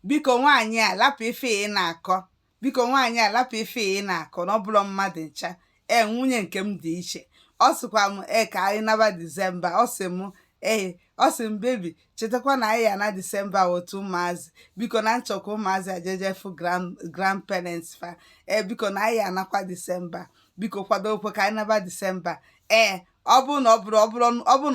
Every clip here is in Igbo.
biko nwaanyị a lapụ ife ị na-akọ biko nwaanyị a lapụ ife ị na-akọ na ọ bụrụ mmadụ ncha nwunye nke m dị iche ọ sịkwa m ka anyị naba Disemba ọ sị m ọ sị m bebi chetakwa na anyị ya na Disemba otu ụmụazị biko na nchọkwa ụmụazị ajejefu grandparents fa biko na anyị ya anakwa Disemba biko kwadokwe ka anyị naba Disemba ọ bụ na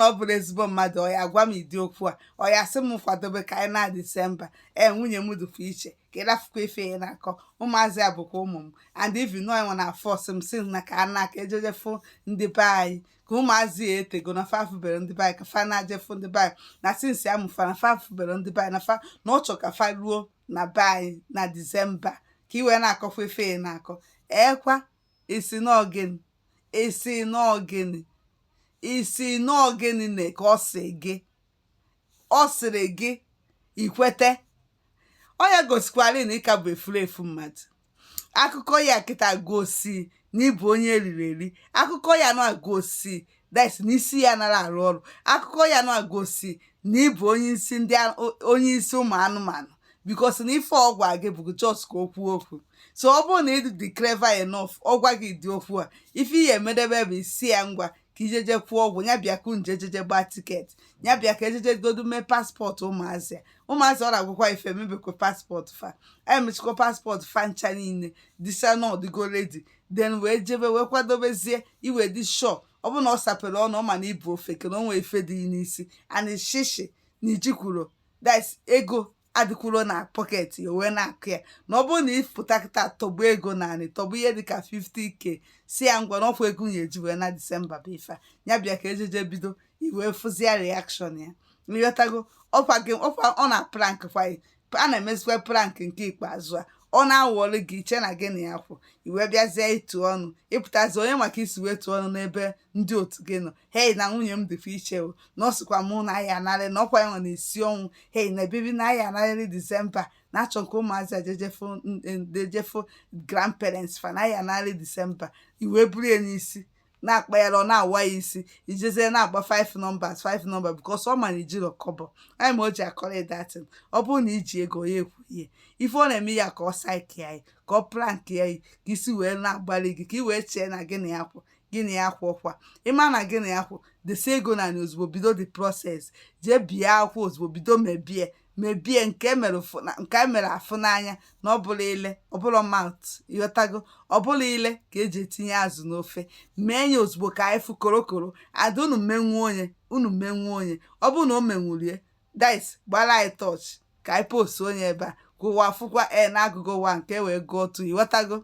ọ bụrụ ezigbo mmadụ ọ ya gwa m ịdị okwu a ọ ya sị m kwadobe ka anyị na Disemba nwunye m dịkwa iche ka ịrafụkwa ife ya na-akọ ụmụazị a bụkwa ụmụ m and even no enwe na fọs m si na ka ana ka ejejefu ndị be anyị ka ụmụazị ya etego na fafubere ndị be anyị ka fa na-ajefu ndị be anyị na sinsi amụfa na fafubere ndị be anyị na ọ chọ ka fa ruo na be anyị na Disemba ka i wee na-akọkwa ife ya na-akọ kwa isi n'ogene na ka ọ sịrị gị ikwete onye gosikwara na ịka bụ efu mmadụ akụkọ ya kịta gosi na ịbụ onye eriri eri akụkọ ya na-agosi that n'isi ya nara arụ ọrụ akụkọ ya na-agosi na ịbụ onye isi ụmụ anụmanụ bikos na ife ọgwa gị bụ just ka okwu okwu so ọ bụrụ na ị dị clever enough ọgwa gị dị okwu a ife ihe emedebe bụ isi ya ngwa ka ijeje kwụọ ọgwụ ya bịa ku njejeje gbaa tiketi ya bịa ka ejeje godu mee paspọtụ ụmụazị ọ na-agwụkwa ife mebekwa paspọtụ fa emechikwa paspọtụ fa ncha niile dịsa na ọdịgo redi den wee jebe wee kwadobezie iwe dị shọ ọ bụ na ọ sapere ọnụ ọ ma na ibu ofe kena o nwee ife dị n'isi and shishi na ijikwuro that ego adịkwuro na pọket ya wee na-akụ ya na ọ bụrụ na ịpụta kịta tọgbu ego naanị tọgbu ihe dịka 50k si ya ngwa n'ọfụ ego ya eji wee na Disemba bụ ife ya bịa ka ejeje bido iwee fụzia reaction ya ịghọtago ọ na prank kwa a na-emezikwa prank nke ikpeazụ a ọ na-awọlụ gị iche na gị na ya kwụ iwee bịazie ịtụ ọnụ ịpụtazi onye maka isi wee tụọ ọnụ n'ebe ndị otu gị nọ hei na nwunye m dịkwa iche o na ọ sịkwa mụ na ahịa anarị na ọkwa ya nọ na-esi ọnwụ hei na ebibi na ahịa anarịrị Disemba na-achọ nke ụmụazị ajejefu grandparents fa na ahịa anarị Disemba iwee buru ya n'isi na-akpa ya ọ na-awa ya isi ijezie na-agba 5 numbers because ọ ma na ijiro kọbọ anyị ma o ji akọrọ datin ọ bụrụ na iji ego ya ekwu ihe ife ọ na-eme ya ka ọ saiki ya ka ọ plank ya ka isi wee na-agbalị gị ka i wee chee na gị na ya kwụ ọkwa ịma na gị na ya kwụ desi ego na ozugbo bido the process jee bie akwụkwọ ozugbo bido mebie nke a mere afụ n'anya na ọbụla ile ọbụla maut ịghọtago ọbụla ile ka eji etinye azụ n'ofe mee ya ozugbo ka anyị fụ korokoro ada unu menwuo onye ọ bụrụ na o menwurie dice gbara anyị tọch ka anyị post onye ebe a ka ụwa fụkwa na agụgụ ụwa nke wee gụọ tu ịghọtago